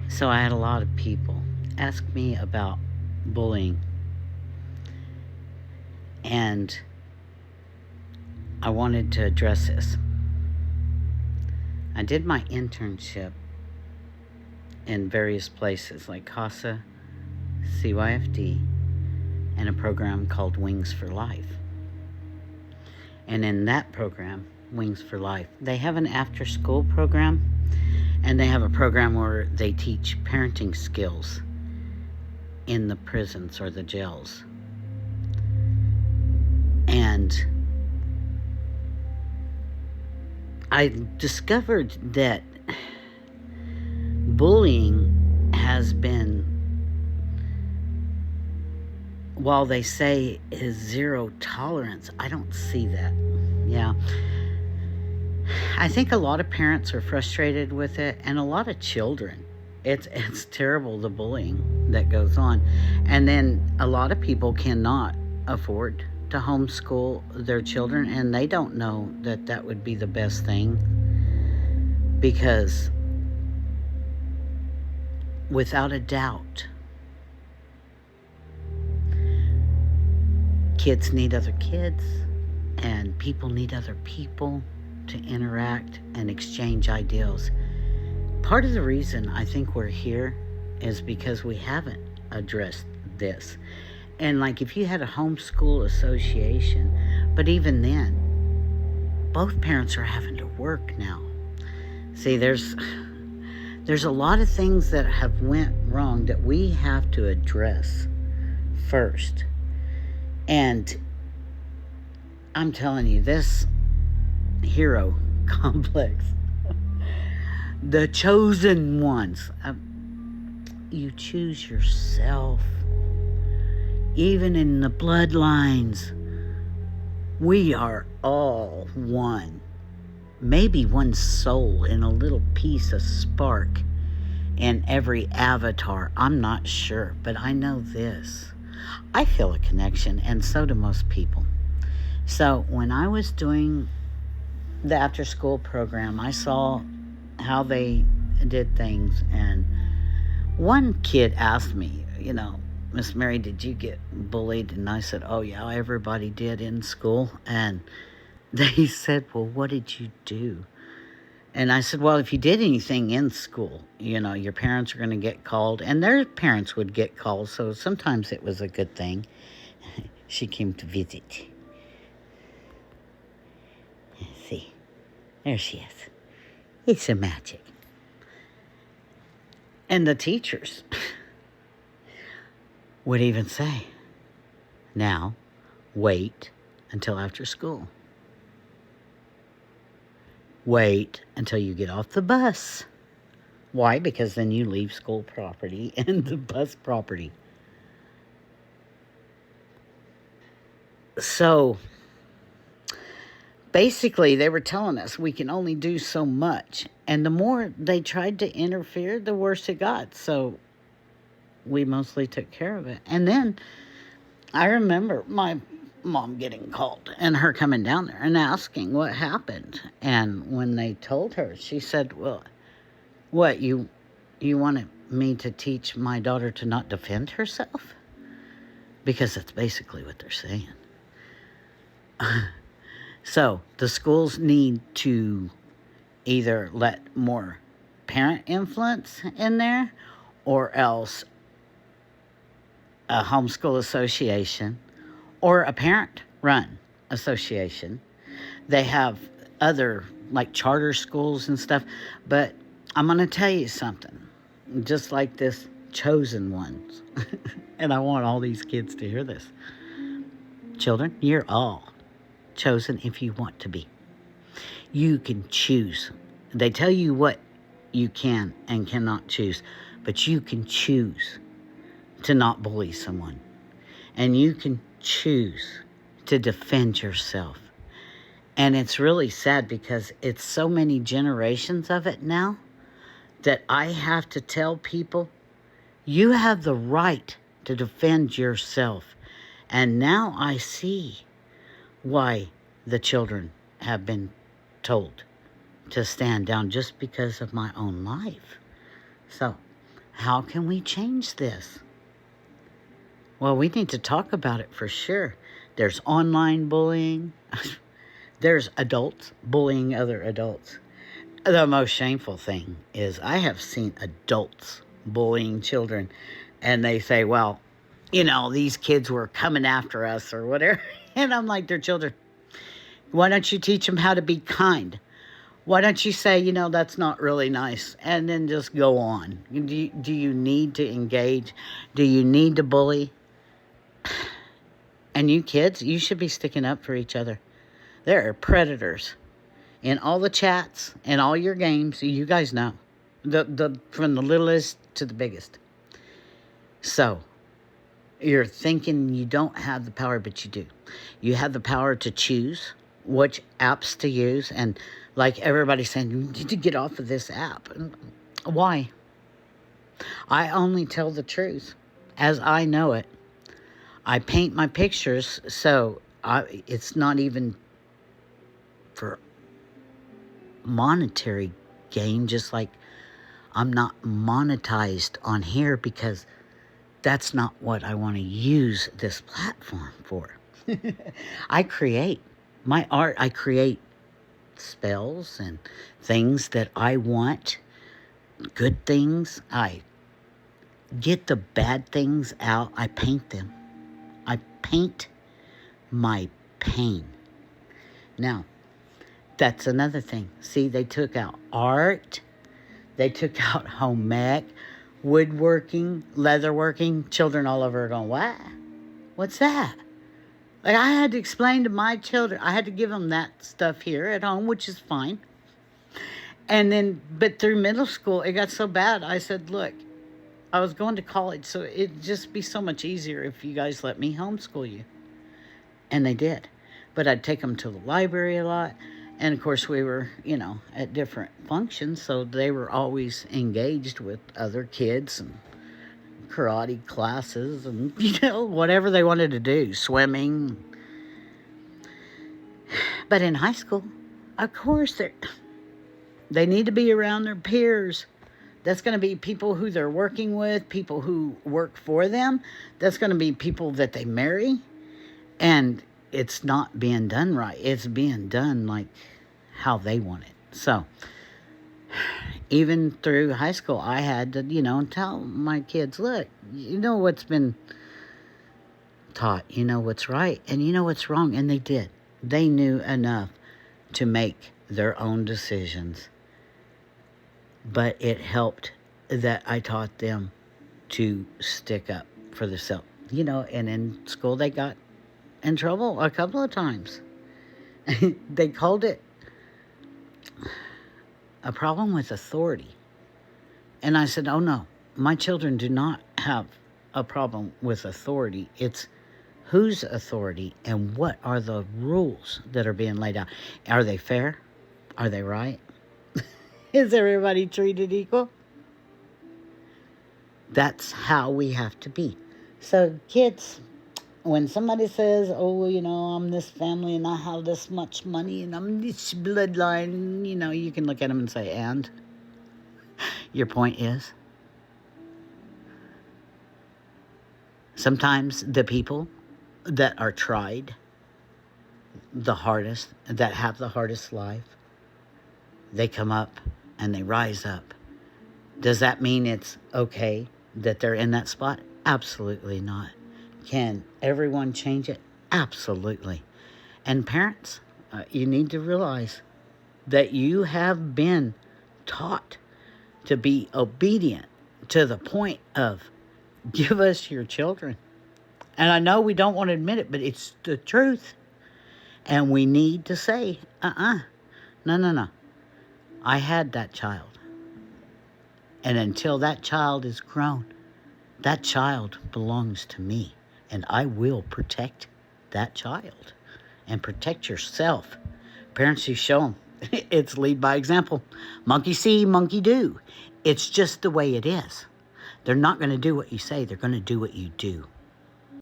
So I had a lot of people ask me about bullying, and I wanted to address this. I did my internship in various places like CASA, CYFD, and a program called Wings for Life. And in that program, Wings for Life, they have an after school program, and they have a program where they teach parenting skills in the prisons or the jails. And I discovered that bullying has been, while they say is zero tolerance, I don't see that. Yeah. I think a lot of parents are frustrated with it, and a lot of children. It's terrible, the bullying that goes on. And then a lot of people cannot afford to homeschool their children, and they don't know that that would be the best thing, because without a doubt, kids need other kids, and people need other people to interact and exchange ideals. Part of the reason I think we're here is because we haven't addressed this. And like, if you had a homeschool association, but even then, both parents are having to work now. See, there's a lot of things that have went wrong that we have to address first. And I'm telling you, this hero complex, the chosen ones, you choose yourself. Even in the bloodlines, we are all one. Maybe one soul in a little piece of spark in every avatar. I'm not sure, but I know this. I feel a connection, and so do most people. So when I was doing the after school program, I saw how they did things, and one kid asked me, Miss Mary, did you get bullied? And I said, oh yeah, everybody did in school. And they said, well, what did you do? And I said, well, if you did anything in school, your parents are going to get called, and their parents would get called. So sometimes it was a good thing. She came to visit. See, there she is. It's a magic. And the teachers would even say, now, wait until after school. Wait until you get off the bus. Why? Because then you leave school property and the bus property. So basically, they were telling us we can only do so much. And the more they tried to interfere, the worse it got. So we mostly took care of it. And then I remember my mom getting called and her coming down there and asking what happened. And when they told her, she said, well, what, you wanted me to teach my daughter to not defend herself? Because that's basically what they're saying. So the schools need to either let more parent influence in there, or else a homeschool association or a parent-run association. They have other, like, charter schools and stuff. But I'm going to tell you something, just like this chosen ones. And I want all these kids to hear this. Children, you're all chosen if you want to be. You can choose. They tell you what you can and cannot choose, but you can choose to not bully someone. And you can choose to defend yourself. And it's really sad because it's so many generations of it now that I have to tell people, you have the right to defend yourself. And now I see why the children have been told to stand down, just because of my own life. So How can we change this? Well, we need to talk about it for sure. There's online bullying. There's adults bullying other adults. The most shameful thing is I have seen adults bullying children, and they say, well, these kids were coming after us or whatever. And I'm like, they're children. Why don't you teach them how to be kind? Why don't you say, that's not really nice, and then just go on? Do you need to engage? Do you need to bully? And you kids, you should be sticking up for each other. There are predators in all the chats and all your games. You guys know, from the littlest to the biggest. So you're thinking you don't have the power, but you do. You have the power to choose which apps to use. And like everybody's saying, you need to get off of this app. Why? I only tell the truth as I know it. I paint my pictures, so it's not even for monetary gain, just like I'm not monetized on here, because that's not what I want to use this platform for. I create my art. I create spells and things that I want, good things. I get the bad things out. I paint them. I paint my pain. Now, that's another thing. See, they took out art. They took out home ec, woodworking, leatherworking. Children all over are going, what? What's that? Like, I had to explain to my children. I had to give them that stuff here at home, which is fine. And then, but through middle school, it got so bad. I said, look, I was going to college, so it'd just be so much easier if you guys let me homeschool you. And they did. But I'd take them to the library a lot. And, of course, we were, at different functions, so they were always engaged with other kids and karate classes and, whatever they wanted to do, swimming. But in high school, of course, they need to be around their peers. That's going to be people who they're working with, people who work for them. That's going to be people that they marry. And it's not being done right. It's being done like how they want it. So, even through high school, I had to, tell my kids, look, you know what's been taught. You know what's right and you know what's wrong. And they did. They knew enough to make their own decisions. But it helped that I taught them to stick up for themselves. And in school they got in trouble a couple of times. They called it a problem with authority. And I said, oh no, my children do not have a problem with authority. It's whose authority and what are the rules that are being laid out. Are they fair? Are they right? Is everybody treated equal? That's how we have to be. So kids, when somebody says, oh, I'm this family and I have this much money and I'm this bloodline, you can look at them and say, and? Your point is? Sometimes the people that are tried the hardest, that have the hardest life, they come up and they rise up. Does that mean it's okay that they're in that spot? Absolutely not. Can everyone change it? Absolutely. And parents, you need to realize that you have been taught to be obedient to the point of give us your children. And I know we don't want to admit it, but it's the truth. And we need to say, no. I had that child. And until that child is grown, that child belongs to me. And I will protect that child. And protect yourself. Parents, you show them. It's lead by example. Monkey see, monkey do. It's just the way it is. They're not going to do what you say. They're going to do what you do.